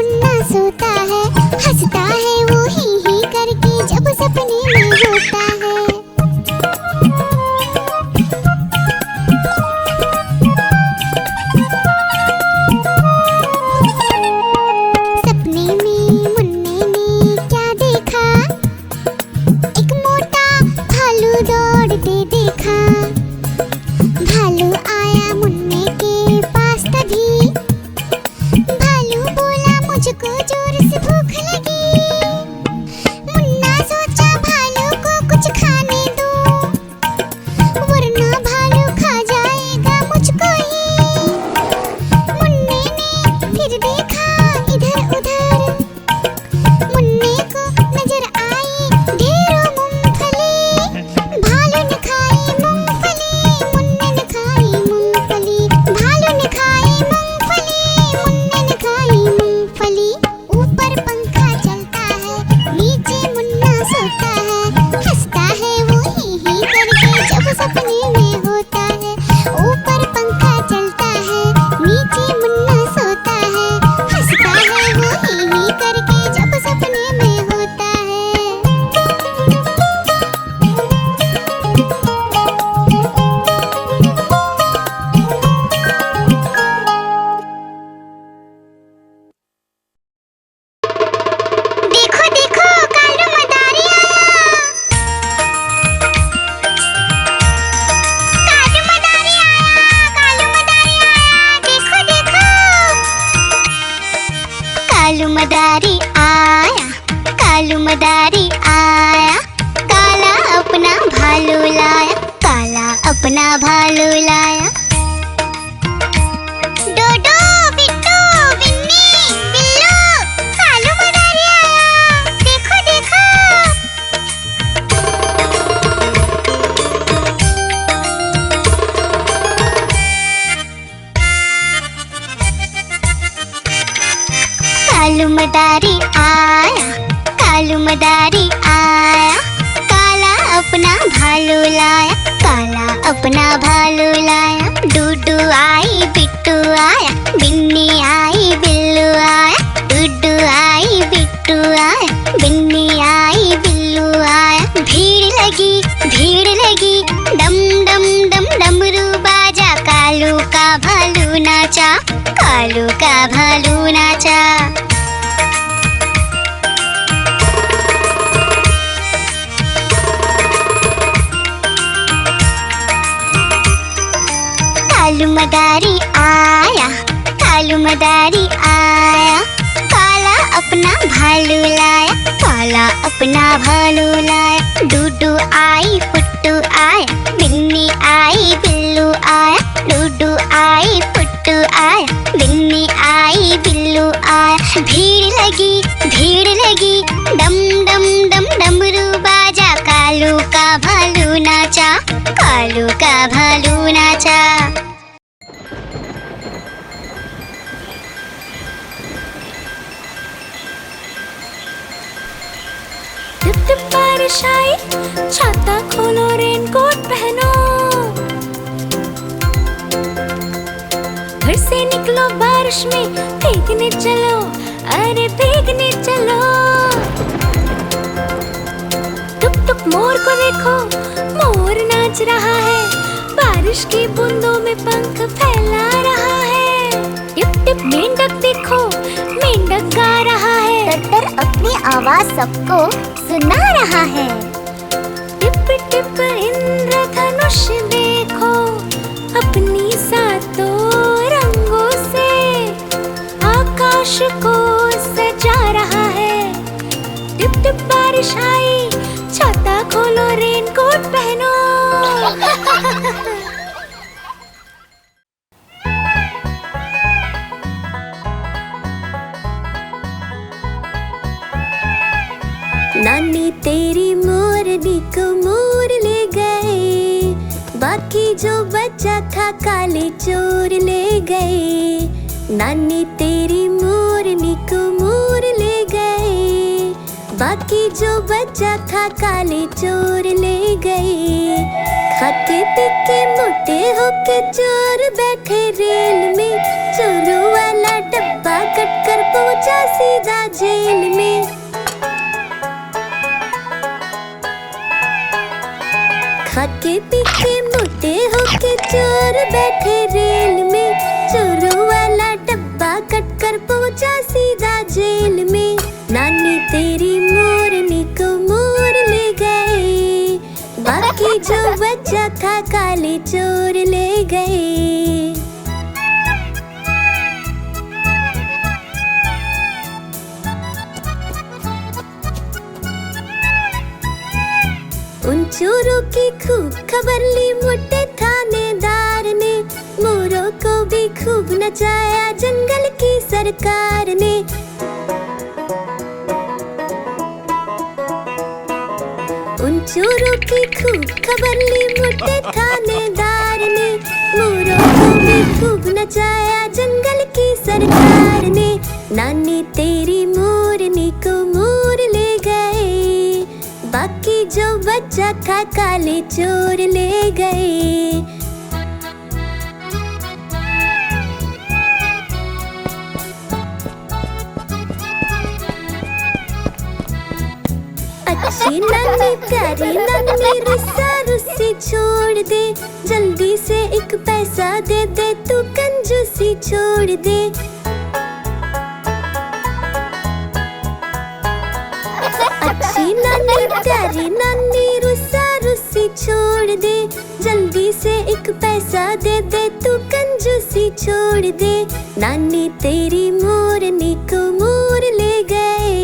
मुन्ना सोता है, हंसता है वो ही करके जब सपने में होता है। सपने में मुन्ने ने क्या देखा, एक मोटा भालू दौड़ते देखा। भालू आया मुन्ने के पास तभी, भालू बोला मुझको जोर से भूख लगी। मुन्ना सोचा भालू को कुछ खाने दो, वरना भालू खा जाएगा मुझको ही। मुन्ने ने फिर देखा इधर उधर, मुन्ने को नजर आई ढेरों मूंगफली। भालू ने खाई मूंगफली, मुन्ने ने खाई मूंगफली। भालू ने खाई मूंगफली, मुन्ने ने खाई मूंगफली। ऊपर पंखा चलता है, नीचे मुन्ना सोता है, हंसता है वो ही करके जब सपने में होता है। ऊपर पंखा चलता है, नीचे मुन्ना सोता है, हंसता है वो ही करके जब सपने में होता है। देखो देखो कालू मदारी आया, कालू मदारी आया, कालू मदारी आया, देखो देखो। कालू मदारी आया, कालू मदारी आया, काला अपना भालू लाया, काला अपना भालू लाया। डोडो बिट्टू बिन्नी बिल्लू, कालू मदारी आया, देखो देखो। कालू मदारी आया, कालू मदारी आया, काला अपना भालू लाया, काला अपना भालू लाया। डूडू आई बिट्टू आया, बिन्नी आई बिल्लू आया। डूडू आई बिट्टू आया, बिन्नी आई बिल्लू आया। भीड़ लगी डम डम डम डमरू बाजा, कालू का भालू नाचा, कालू का भालू नाचा। कालू मदारी आया, कालू मदारी आया, काला अपना भालू लाया, काला अपना भालू लाया। डूडू आई फुट्टू आया, बिन्नी आई बिल्लू आया। डूडू आई फुट्टू आया, बिन्नी आई बिल्लू आया। भीड़ लगी डम डम डम डमरू बाजा, कालू का भालू नाचा, कालू का भालू नाचा। टिप टिप बारिश आई, छाता खोलो रेनकोट पहनो। घर से निकलो बारिश में, भीगने चलो, अरे भीगने चलो। टुक टुक मोर को देखो, मोर नाच रहा है, बारिश की बूंदों में पंख फैला रहा है। टिप टिप मेंढक देखो, मेंढक गा रहा है, तर अपनी आवाज सबको सुना रहा है। टिप टिप इंद्रधनुष देखो, अपनी सातों रंगों से आकाश को सजा रहा है। टिप टिप बारिश आई, छाता खोलो रेनकोट पहनो। नानी तेरी मोरनी को मोर ले गए, बाकी जो बचा था काले चोर ले गए। नानी तेरी मोरनी को मोर ले गए, बाकी जो बचा था काले चोर ले गए। खाते पी के मोटे होके चोर बैठे रेल में, चोरों वाला डब्बा कट कर पहुंचा सीधा जेल में। खाके पी के मोटे होके चोर बैठे रेल में, चोरों वाला डब्बा कट कर पहुंचा सीधा जेल में। नानी तेरी मोरनी को मोर ले गए, बाकी जो बचा था काले चोर ले गए। उन चोरों की खूब खबर ली मोटे थानेदार ने, मोरों को भी खूब नचाया जंगल की सरकार ने। उन चोरों की खूब खबर ली मोटे थानेदार ने, मोरों को भी खूब नचाया जंगल की सरकार ने। नानी तेरी मोरनी को मोर ले गए, बाकी जो बचा था काले चोर ले गए। अच्छी नानी प्यारी नानी रुस्सा रुस्सी छोड़ दे, जल्दी से एक पैसा दे दे तू कंजूसी छोड़ दे। अच्छी नानी प्यारी नानी रुस्सा रुस्सी छोड़ दे, जल्दी से एक पैसा दे दे तू कंजूसी छोड़ दे। नानी तेरी मोरनी को मोर ले गए,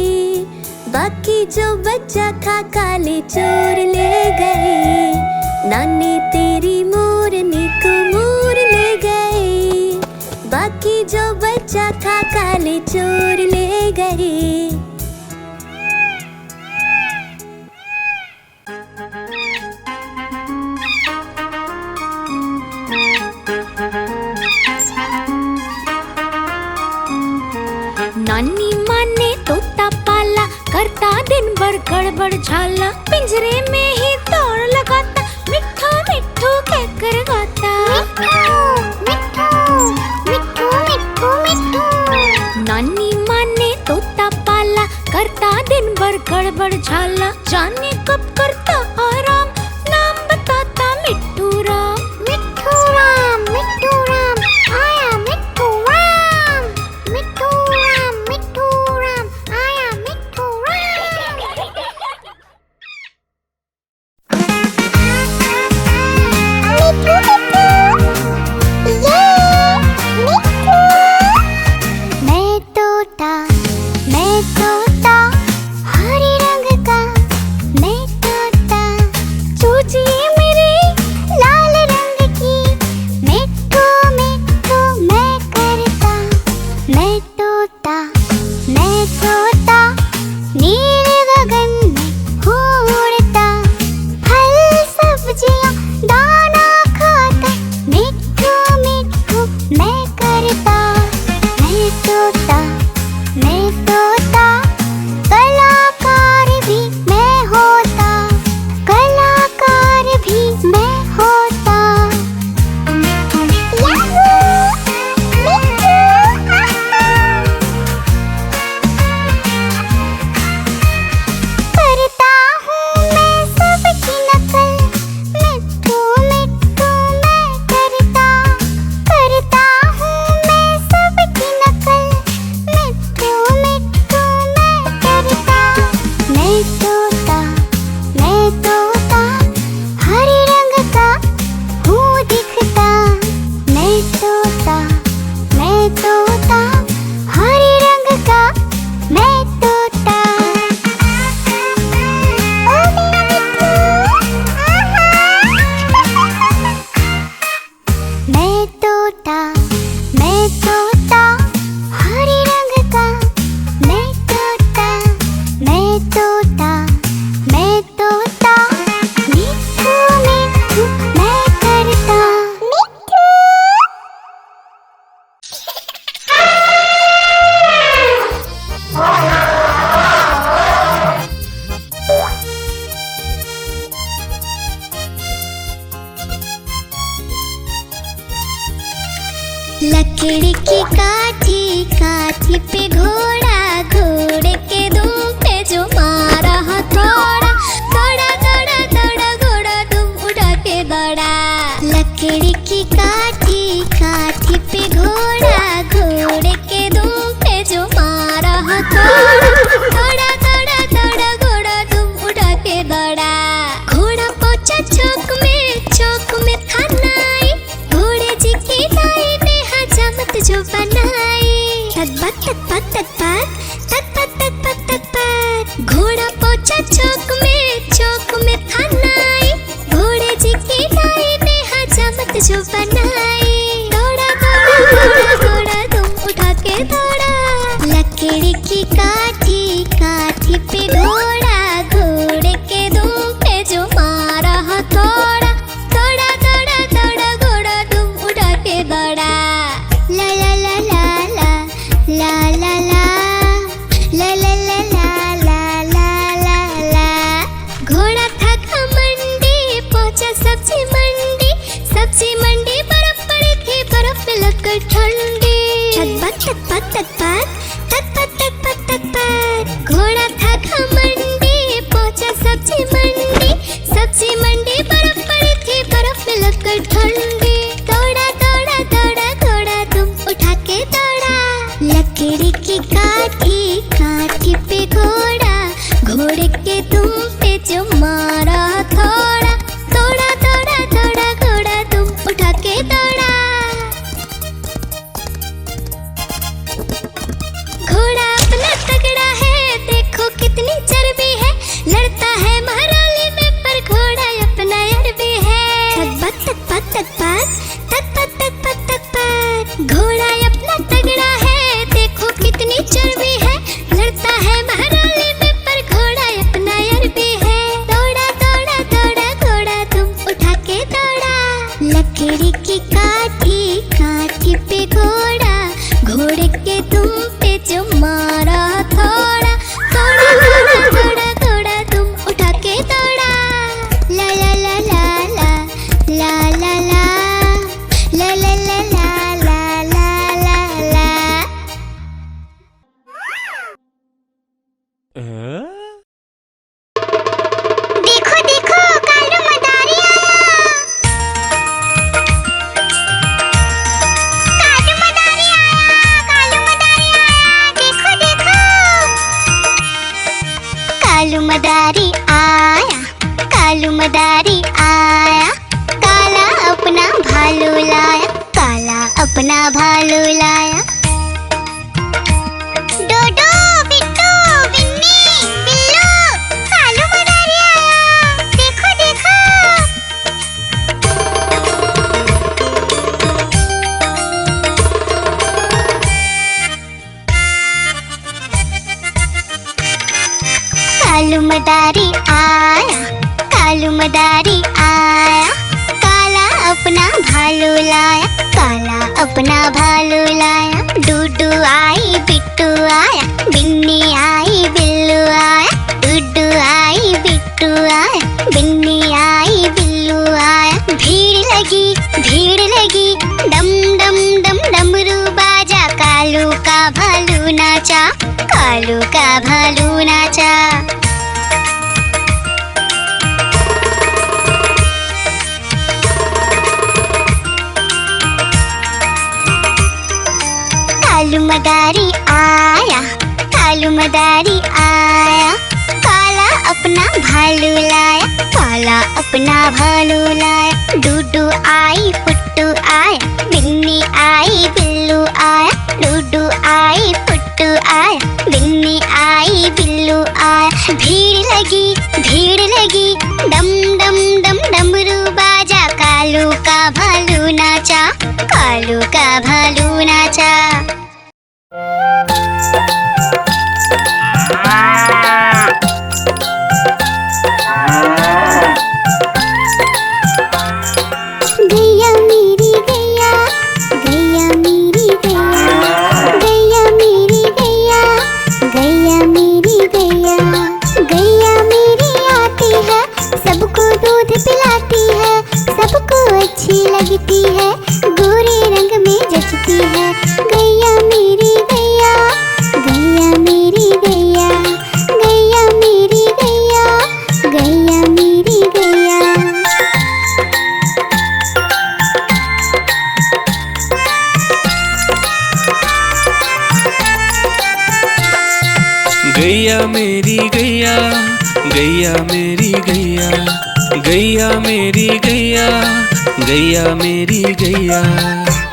बाकी जो बचा था काले चोर ले गए। नानी तेरी मोरनी को मोर ले गए, बाकी जो बचा था काले चोर ले गए। नानी माँ ने तोता पाला, करता दिन भर गड़बड़ झाला, पिंजरे में ही दौड़ लगाता, मिट्ठू मिट्ठू कहकर गाता। मिट्ठू मिट्ठू मिट्ठू मिट्ठू। नानी माँ ने तोता पाला, करता दिन भर गड़बड़ झाला, जाने कब करता आराम, नाम बताता मिट्ठू राम। मिट्ठू राम आया मिट्ठू राम, मिट्ठू राम आया मिट्ठू राम। मिट्ठू ये मिट्ठू। मैं तोता हरे रंग का, मैं तोता चूचिए मेरे लाल रंग की, मिट्ठू मिट्ठू मैं करता। मैं तोता नीले गगन में उड़ता, फल सब्जियां दाना खाता, मिट्ठू मिट्ठू मैं करता। मैं तोता कलाकार भी मैं होता, कलाकार भी मैं होता। याहू मिट्ठू। तक पक तक पक तक पक तक पक तक पक। घोड़ा पहुंचा चौक में था नाई, घोड़े जी की नाई ने हजामत जो बनाई। दौड़ा दौड़ा दौड़ा दौड़ा तुम उठा के दौड़ा, लकड़ी की काठी काठी पे घोड़ा, घोड़े के दुम पे जो मारा हथौड़ा। दौड़ा दौड़ा दौड़ा घोड़ा तुम उठा के दौड़ा। ला ला ला ला ला ला ला ला ला ला ला ला ला ला ला। घोड़ा था घमंडी पहुंचा सब्जी मंडी बर्फ पड़ी थी, बर्फ में लगकर ठंडी। तक पक तक पक तक पक तक पक तक पक। घोड़ा था घमंडी पहुंचा सब्जी मंडी बर्फ पड़ी थी, बर्फ में लगकर ठंडी। दौड़ा दौड़ा दौड़ा घोड़ा तुम उठा के दौड़ा, लकड़ी की काठी काठी पे घोड़ा, घोड़े के दुम पे जो मारा थोड़ा। दौड़ा दौड़ा दौड़ा घोड़ा तुम उठा के दौड़ा। घोड़ा अपना तगड़ा है, देखो कितनी चर्बी है, लड़ता है महाराली में पर घोड़ा अपना अरबी है। तक पक तक पक तक पक तक पक तक पक। घोड़ा अपना तगड़ा है, देखो कितनी चर्बी है, लड़ता है महाराली में पर घोड़ा अपना अरबी है। दौड़ा दौड़ा दौड़ा घोड़ा तुम उठा के दौड़ा, लकड़ी की काठी काठी पे घोड़ा, घोड़े के दुम पे जो मारा थोड़ा। दौड़ा दौड़ा दौड़ा घोड़ा तुम उठा के दौड़ा। ला ला ला ला ला ला ला ला ला ला ला ला ला ला ला। देखो देखो कालू मदारी आया, कालू मदारी आया, देखो देखो। कालू मदारी आया, कालू मदारी आया, काला अपना भालू लाया, काला अपना भालू लाया। डोडो बिट्टू बिन्नी बिल्लू, कालू मदारी आया, देखो देखो। कालू मदारी आया, कालू मदारी आया, काला अपना भालू लाया, काला अपना भालू लाया। डूडू आई बिट्टू आया, बिन्नी आई बिल्लू आया, डूडू आई बिट्टू आया, बिन्नी आई बिल्लू आया। भीड़ लगी डम डम डम डमरू बाजा, कालू का भालू नाचा, कालू का भालू नाचा। कालू मदारी आया, कालू मदारी आया, काला अपना भालू लाया, काला अपना भालू लाया। डूडू आई पुट्टू आया, बिन्नी आई बिल्लू आया, डूडू आई पुट्टू आया, बिन्नी आई बिल्लू आया। भीड़ लगी डम डम डम डमरू बाजा, कालू का भालू नाचा, कालू का भालू नाचा। गैया मेरी गैया, गैया मेरी गैया, गैया मेरी गैया, गैया मेरी गैया, गैया मेरी आती है, सबको दूध पिलाती है, सबको अच्छी लगती है, गोरे रंग में जचती है। गैया मेरी गैया, गैया मेरी गैया, गैया मेरी गैया, गैया मेरी गैया। गैया मेरी गैया, गैया मेरी गैया, गैया मेरी गैया, गैया मेरी गैया।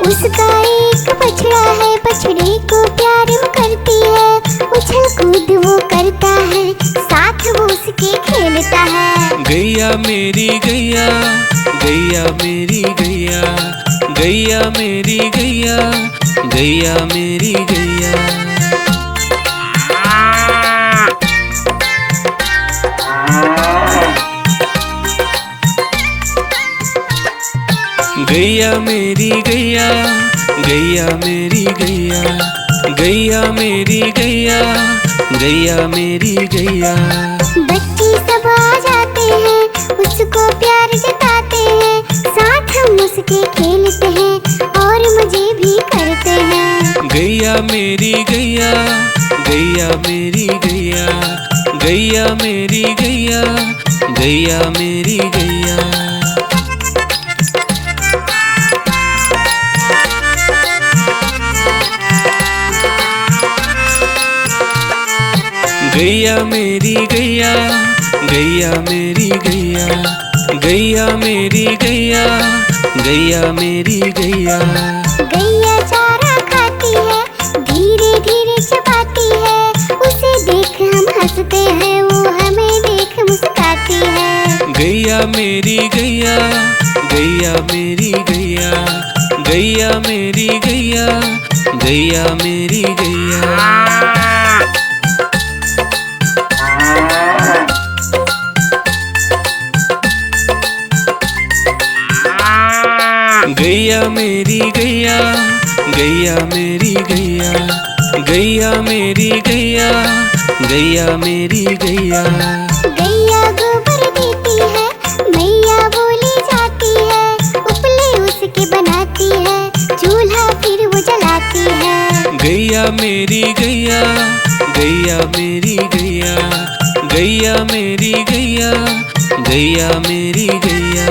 उसका एक बछड़ा है, बछड़े को प्यार वो करती है। उछल कूद वो करता है, साथ वो उसके खेलता है। गैया मेरी गैया, गैया मेरी गैया, गैया मेरी गैया, गैया मेरी गैया। गैया मेरी गैया, गैया मेरी गैया, गैया मेरी गैया, गैया मेरी गैया। बच्चे सब आ जाते हैं, उसको प्यार जताते हैं, साथ हम उसके खेलते हैं और मजे भी करते हैं। गैया मेरी गैया, गैया मेरी गैया, गैया मेरी गैया, गैया मेरी गैया। गैया मेरी गैया, गैया मेरी गैया, गैया मेरी गैया, गैया मेरी गैया। गैया चारा खाती है, धीरे धीरे चबाती है, उसे देख हम हंसते हैं, वो हमें देख मुस्काती है। गैया मेरी गैया, गैया मेरी गैया, गैया मेरी गैया, गैया मेरी गैया। गैया मेरी गैया, गैया मेरी गैया, गैया मेरी गैया, गैया मेरी गैया। गैया गोबर देती है, मैया बोली जाती है, उपले उसके बनाती है, चूल्हा फिर वो जलाती है। गैया मेरी गैया, गैया मेरी गैया, गैया मेरी गैया, गैया मेरी गैया।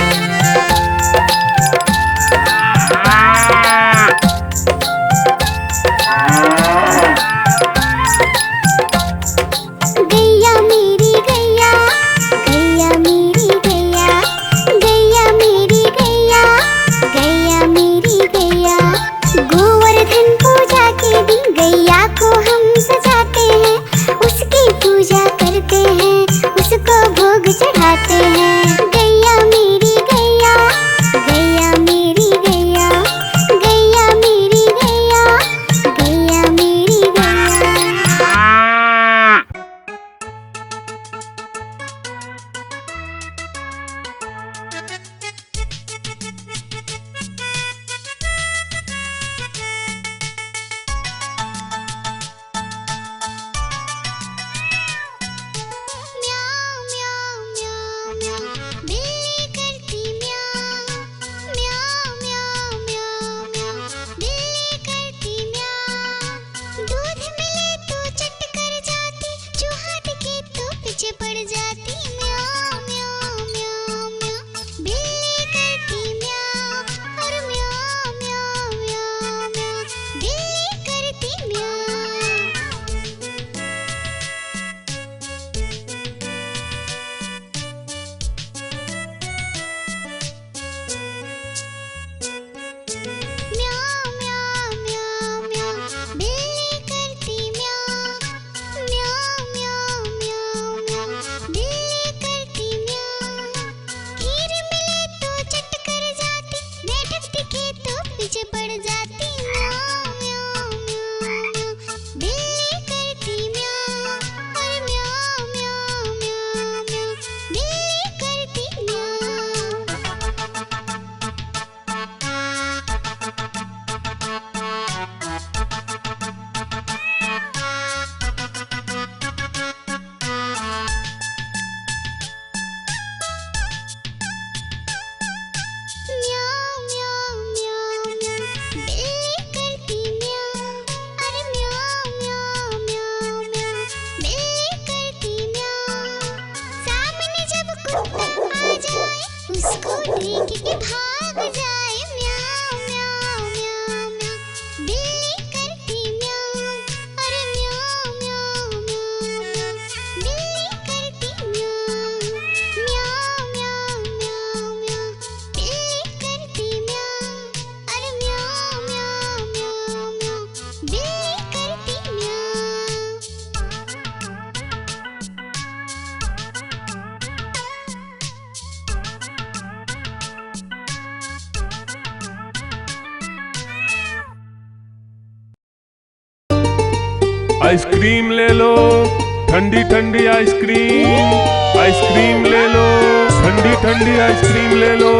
गैया मेरी गैया, गैया मेरी गैया, गैया मेरी गैया, गैया मेरी गैया। गोवर्धन पूजा के दिन गैया को हम सजाते हैं, उसकी पूजा करते हैं, उसको भोग चढ़ाते हैं। गैया मेरी गैया, गैया मेरी गैया, गैया मेरी गैया, गैया मेरी गैया। म्याऊं म्याऊं म्याऊं म्याऊं, बिल्ली करती म्याऊं। म्याऊं म्याऊं म्याऊं म्याऊं, बिल्ली करती म्याऊं। दूध मिले तो चट कर जाती, चूहा दिखे तो पीछे पड़ जाती। म्याऊं म्याऊं म्याऊं म्याऊं, बिल्ली करती म्याऊं। और म्याऊं म्याऊं म्याऊं म्याऊं, बिल्ली करती म्याऊं। म्याऊं म्याऊं म्याऊं म्याऊं, बिल्ली करती म्याऊं। म्याऊं म्याऊं म्याऊं म्याऊं, बिल्ली आइसक्रीम ले लो, ठंडी ठंडी आइसक्रीम। आइसक्रीम ले लो, ठंडी ठंडी आइसक्रीम ले लो।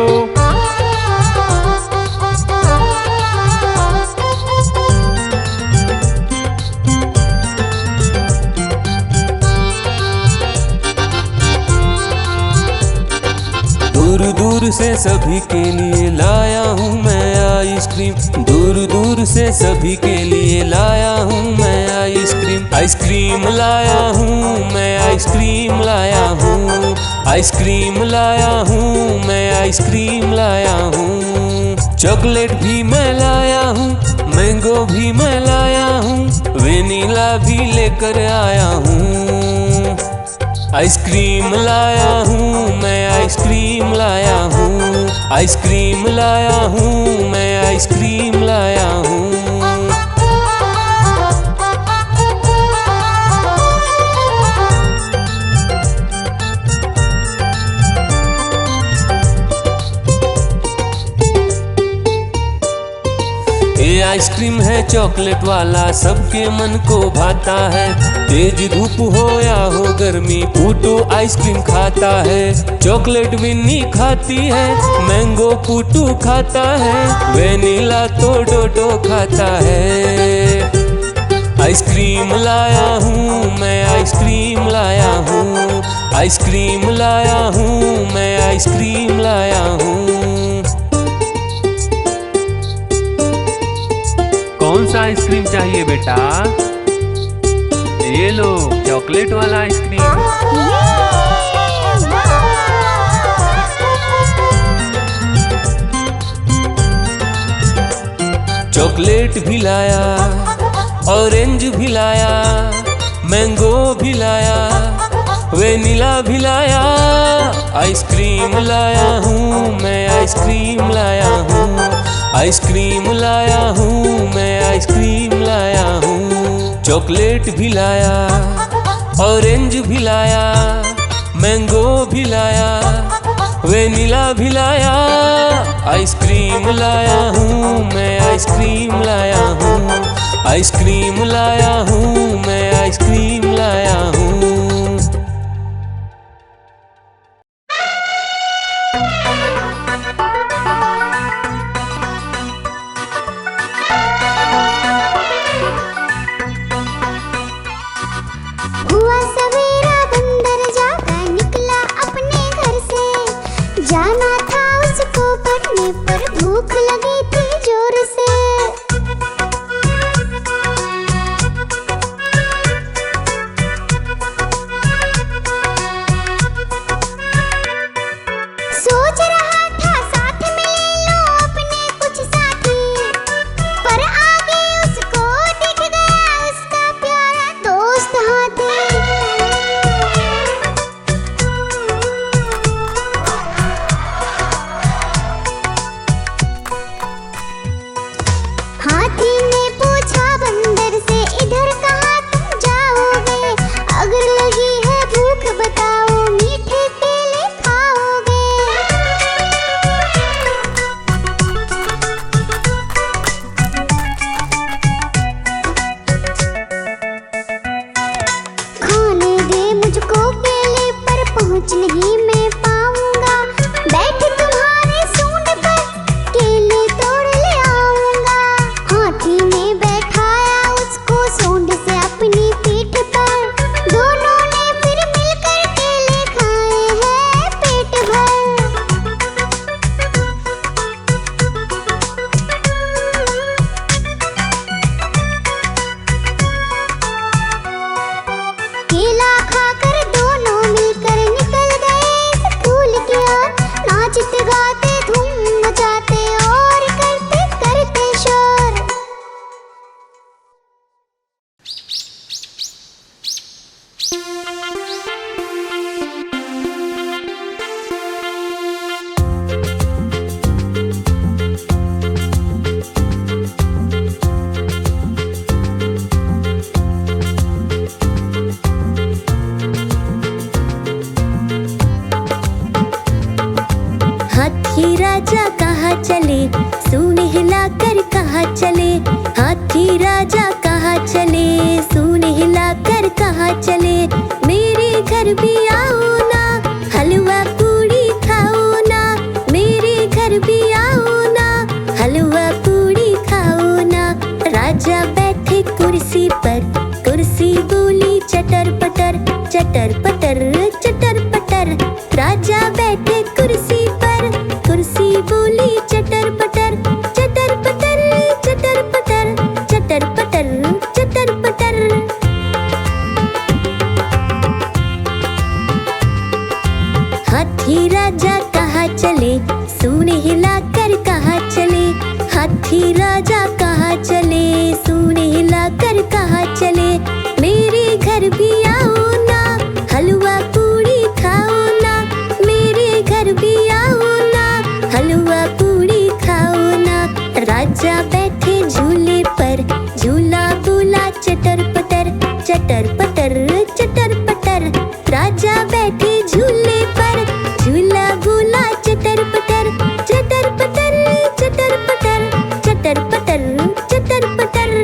दूर दूर से सभी के लिए लाया हूँ मैं आइसक्रीम। दूर दूर से सभी के लिए लाया हूँ मैं आइसक्रीम। आइसक्रीम लाया हूँ मैं, आइसक्रीम लाया हूँ। आइसक्रीम लाया हूँ मैं, आइसक्रीम लाया हूँ। चॉकलेट भी मैं लाया हूँ, मैंगो भी मैं लाया हूँ, वेनिला भी लेकर आया हूँ। आइसक्रीम लाया हूँ मैं, आइसक्रीम लाया हूँ। आइसक्रीम लाया हूँ मैं, आइसक्रीम लाया हूँ। ये आइसक्रीम है चॉकलेट वाला, सबके मन को भाता है। तेज धूप हो या हो गर्मी, पूटू आइसक्रीम खाता है। चॉकलेट विन्नी खाती है, मैंगो पूटू खाता है, वेनिला तो डोडो खाता है। आइसक्रीम लाया हूँ मैं, आइसक्रीम लाया हूँ। आइसक्रीम लाया हूँ मैं, आइसक्रीम लाया हूँ। कौन सा आइसक्रीम चाहिए बेटा? ये लो चॉकलेट वाला आइसक्रीम। चॉकलेट भी लाया, ऑरेंज भी लाया, मैंगो भी लाया, वेनिला भी लाया। आइसक्रीम लाया हूँ मैं, आइसक्रीम लाया हूँ। आइसक्रीम लाया हूँ मैं, आइसक्रीम लाया हूँ। चॉकलेट भी लाया, ऑरेंज भी लाया, मैंगो भी लाया, वेनिला भी लाया। आइसक्रीम लाया हूँ मैं, आइसक्रीम लाया हूँ। आइसक्रीम लाया हूँ मैं, आइसक्रीम लाया हूँ। हुआ सवेरा बंदर जागा निकला अपने घर से। जाना था उसको पढ़ने पर भूख लगी थी जोर से। सोच रहा था साथ में ले लो अपने कुछ साथी, पर आगे उसको दिख गया उसका प्यारा दोस्त हाथी। हाथी ने पूछा बंदर से, इधर कहाँ तुम जाओगे? अगर लगी है भूख बताओ, मीठे केले खाओगे? खाने दे मुझको केले, पर पहुँच नहीं मैं पाऊंगा। बैठ तुम्हारे सूंड पर, केले तोड़ ले आऊंगा। हाथी ने बैठाया उसको सूंड से अपनी पीठ पर। दोनों ने फिर मिलकर केले खाए हैं पेट भर। केला खाकर दोनों मिलकर निकल गए स्कूल की ओर। नाचते गाते धूम मचाते और करते करते शोर। हाथी राजा कहाँ चले, सूंड हिलाकर कहाँ चले। हाथी राजा कहाँ कहाँ चले, सूंड हिलाकर कहाँ चले, मेरे घर भी आओ ना, हलवा पूड़ी खाओ ना, मेरे घर भी आओ ना, हलवा पूड़ी खाओ ना। राजा बैठे कुर्सी पर, कुर्सी बोली चटर पटर, चटर पटर चटर पटर। राजा बैठे कुर्सी पर, कुर्सी बोली चटर पटर, चटर पटर चटर पटर, चटर पटर चटर पटर। हाथी राजा कहाँ चले, सूंड हिलाकर कहाँ चले, हाथी राजा कहाँ चले, सूंड हिलाकर कहाँ चले, मेरे घर भी आओ ना, हलवा पूड़ी खाओ ना, मेरे घर भी आओ ना, हलवा पूड़ी खाओ ना। राजा बैठे झूले पर, झूला बोला चटर पटर, चटर पटर चटर पटर। राजा बैठे झूले पर, झूला बोला चटर पटर, चटर पटर चटर पटर, चटर पटर चटर पटर।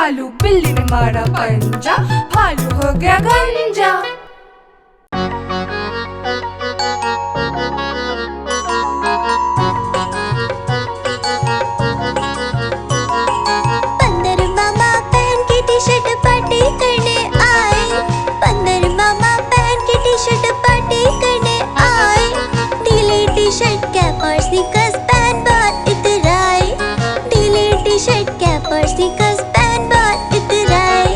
भालू बिल्ली ने मारा पंजा, भालू हो गया गंजा। बंदर मामा पहन के टी शर्ट पार्टी करने आए, बंदर मामा पहन के टी शर्ट पार्टी करने आए। ढीली टी शर्ट कैप और स्नीकर्स पहन बहुत इतराए, ढीली टी शर्ट कैप और स्नीकर्स पहन बहुत इतराए।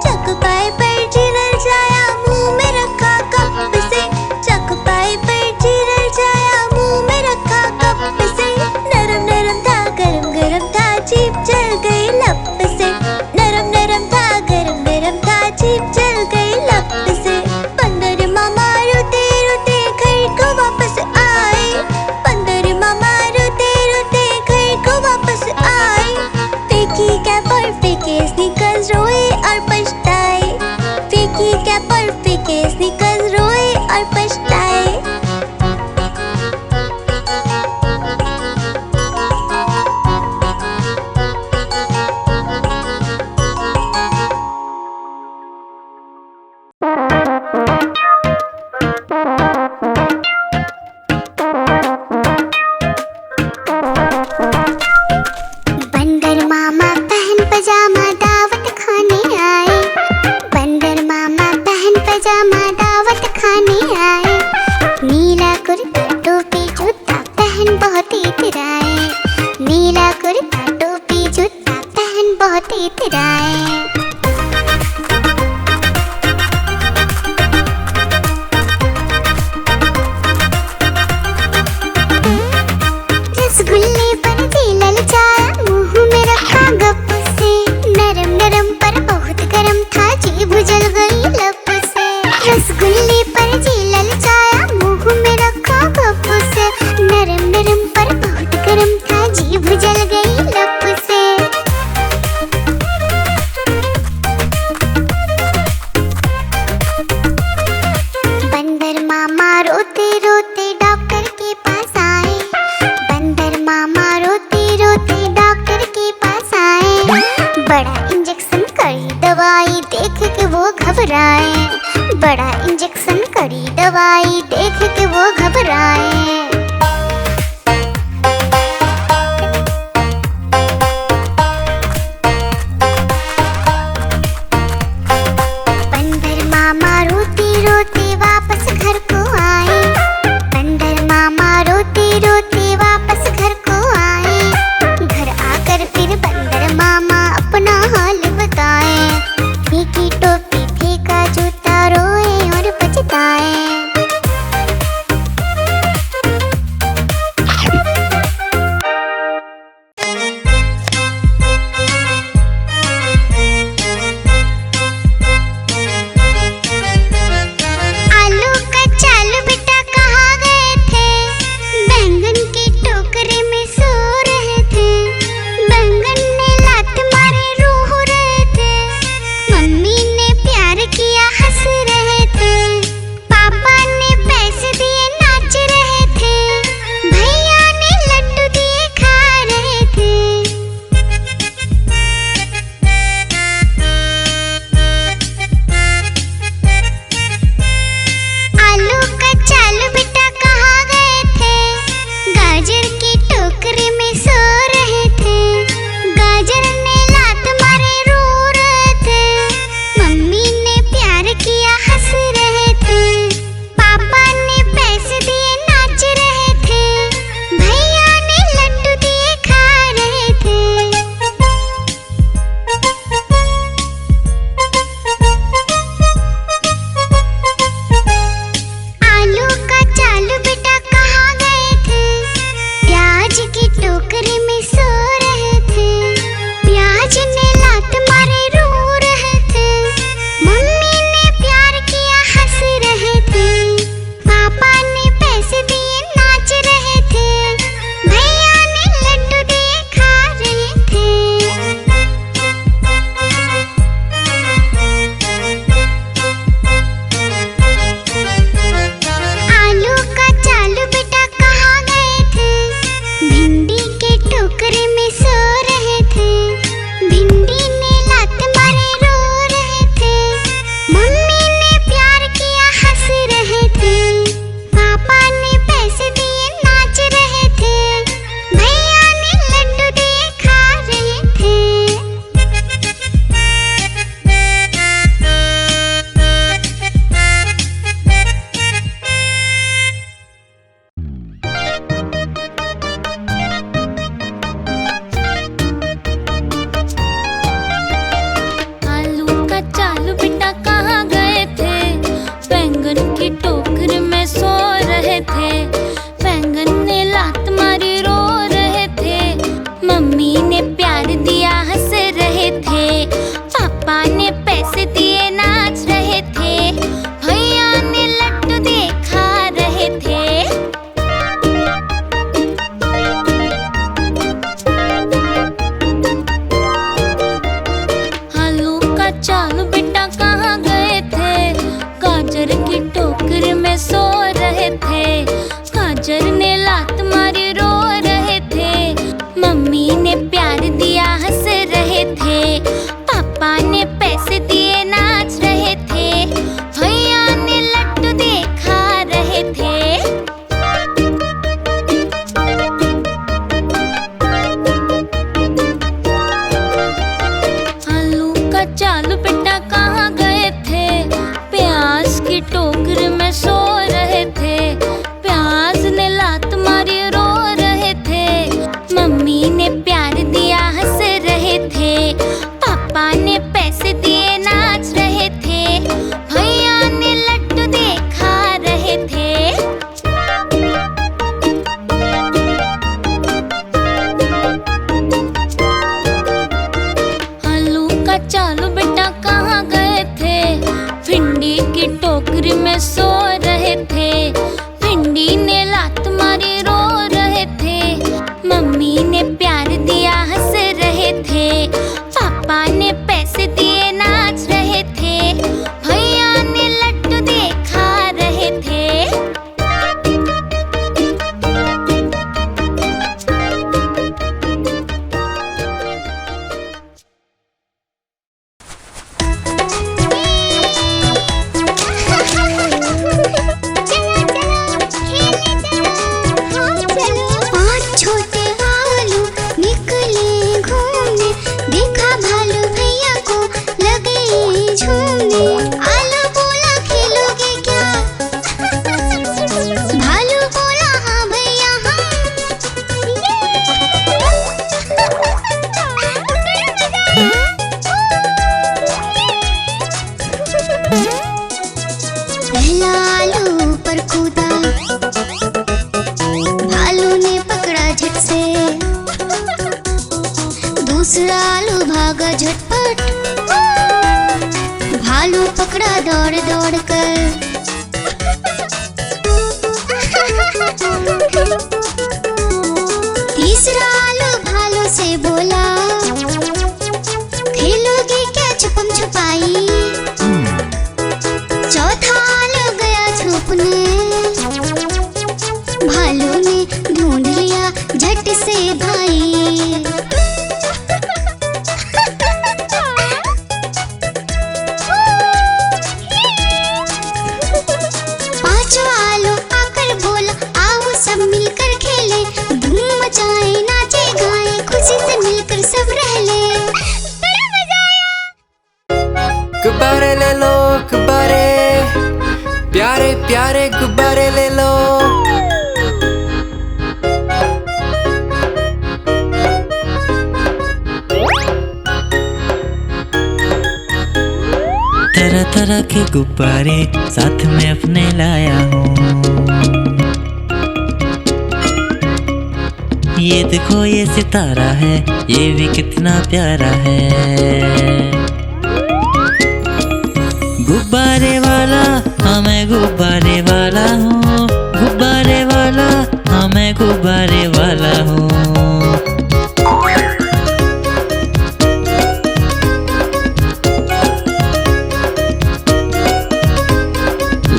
चकपाई पर जीरल जाया मुंह में रखा कप से, चकपाई पर जीरल जाया मुंह में रखा कप से। नरम नरम था गरम गरम था जीभ जल गई लप से, नरम नरम था गरम गरम था जीभ जल गई लप से। बंदर मामा रोते रोते घर को वापस आए, बंदर मामा रोते रोते घर को वापस आए। फेंकी कैप और फेंके स्नीकर्स रोए और पछताए, फेंकी कैप और फेंके स्नीकर्स रोए और पछताए। बंदर मामा पहन पजामा दावत खाने आए, बंदर मामा पहन पजामा दावत खाने आए। नीला कुर्ता टोपी जूता पहन बहुत इतराए, नीला कुर्ता टोपी जूता पहन बहुत इतराए। रसगुल्ले पर झीलल जाया मुंह में रखा गप से, नरम नरम पर बहुत गरम था जीभ जल गई लप से। रसगुल्ले पर झीलल जाया मुंह में रखा गप से, नरम नरम पर बहुत गरम था जीभ जल गई लप से। बंदर मामा रोते रोते डॉक्टर के पास आए, बंदर मामा रोते रोते डॉक्टर के पास आए। बड़ा इंजेक्शन कड़ी दवाई देख के वो घबराए, बड़ा इंजेक्शन कड़ी दवाई देख के वो घबराए। बंदर मामा रोते रोते वापस घर को आए, बंदर मामा रोते रोते वापस घर को आए। घर आकर फिर बंदर मामा अपना हाल बताए, फेंकी टोपी फेंका जूता रोए और पछताए। टोकरी में सो रहे थे। भिंडी ने लात मारी रो रहे थे। मम्मी ने प्यार दिया हंस रहे थे। पापा ने पैसे दिए नाच रहे थे। भैया ने लड्डू दिए खा रहे थे। पांच छोटे भालू निकले घूमने, देखा भालू भैया को लगे झूमने। आलू बोला खेलोगे क्या? भालू बोला हाँ भैया पहला आलू पर कूदा, भालू ने पकड़ा झट से। दूसरा आलू भागा झटपट, भालू पकड़ा दौड़ दौड़ कर। तीसरा आलू भालू से बोला, खेलोगे क्या छुपम छुपाई? चौथा आलू गया छुपने, भालू ने ढूंढ लिया झट से भाई। पांचवा आलू आकर बोला, आओ सब मिलकर खेले, धूम मचाए नाचे गाए, खुशी से मिलकर सब रह ले। बड़ा मजा आया। गुब्बारे ले लो गुब्बारे, प्यारे प्यारे गुब्बारे ले लो। तरह तरह के गुब्बारे साथ में अपने लाया हूँ। ये देखो ये सितारा है, ये भी कितना प्यारा है। गुब्बारे वाला हाँ मैं गुब्बारे वाला हूँ। गुब्बारे वाला हाँ मैं गुब्बारे वाला हूँ।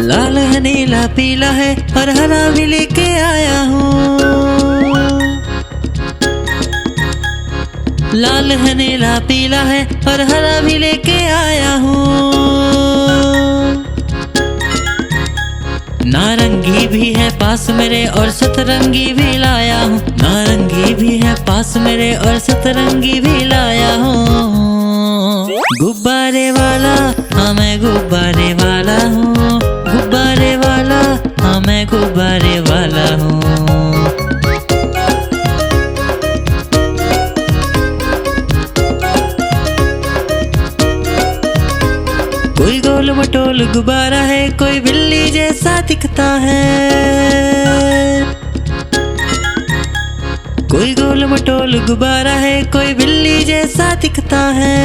लाल है नीला पीला है और हरा भी लेके आया हूँ। लाल है नीला पीला है और हरा भी लेके आया हूँ। नारंगी भी है पास मेरे और सतरंगी भी लाया हूँ। नारंगी भी है पास मेरे और सतरंगी भी लाया हूँ। गुब्बारे वाला हाँ मैं गुब्बारे वाला हूँ। गुब्बारे वाला हाँ मैं गुब्बारे वाला हूँ। कोई गोल मटोल गुब्बारा है, कोई बिल्ली जैसा दिखता है। कोई गोल मटोल गुब्बारा है, कोई बिल्ली जैसा दिखता है।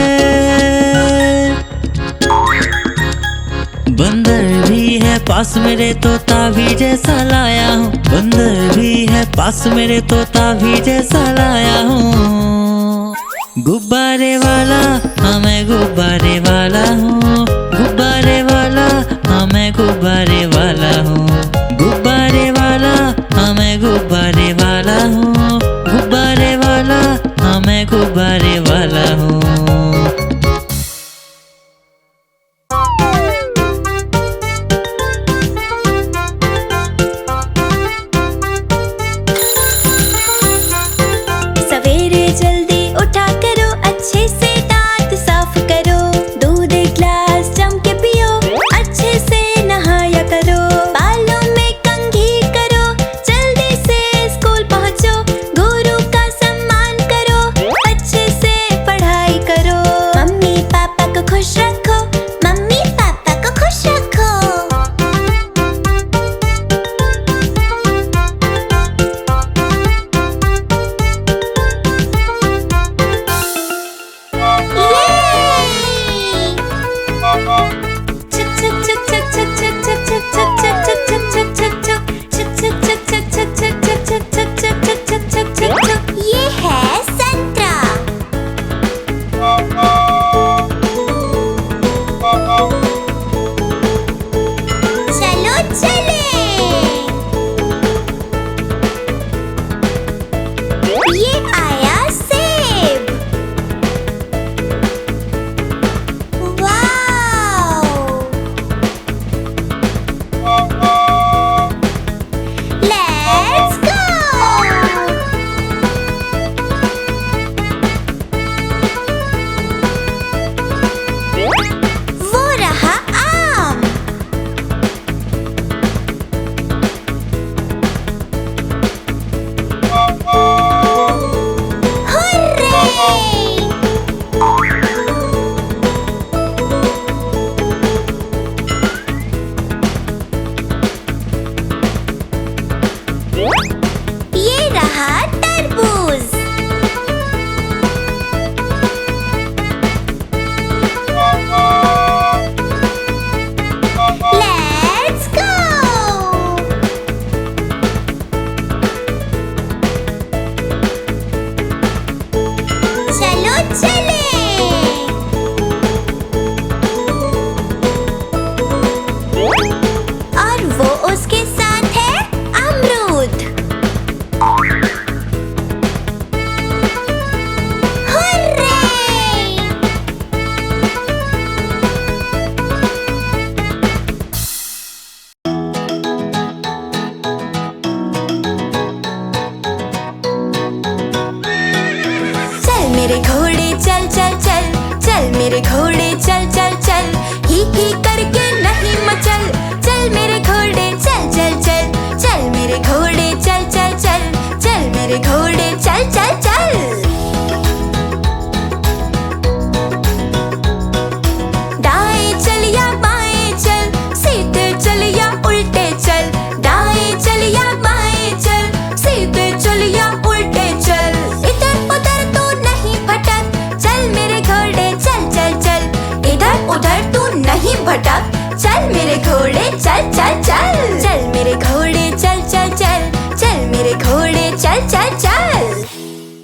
बंदर भी है पास मेरे, तोता भी जैसा लाया हूँ। बंदर भी है पास मेरे, तोता भी जैसा लाया हूँ। गुब्बारे वाला हाँ मैं गुब्बारे वाला हूँ। गुब्बारे वाला हाँ मैं गुब्बारे वाला हूँ। गुब्बारे वाला हाँ मैं गुब्बारे वाला हूँ। गुब्बारे वाला हाँ मैं गुब्बारे वाला हूँ। सवेरे जल्दी उठा करो, अच्छे से दांत साफ करो, दूध एक ग्लास जम के पियो, अच्छे से नहाया करो। चले। ये आया सेब। वाव! Let's go. वो रहा आम। हुर्रे! ये रहा तरबूज। Let's go. चलो चले। और वो उसके साथ है अमरूद। हुर्रे! चल मेरे घोड़े चल चल चल, चल मेरे घोड़े चल चल चल, ही करके नहीं मचल। चल मेरे घोड़े चल चल चल, चल मेरे घोड़े चल चल चल, चल मेरे घोड़े चल चल चल। दाएं चल या बाएं चल, सीधे चल या उल्टे चल। दाएं चल या बाएं चल, सीधे चल या उल्टे चल। इधर उधर तू नहीं भटक, चल मेरे घोड़े चल चल चल। इधर उधर तू नहीं भटक, चल मेरे घोड़े चल चल चल। चल मेरे घोड़े चल चल चल, चल मेरे घोड़े चल चल चल।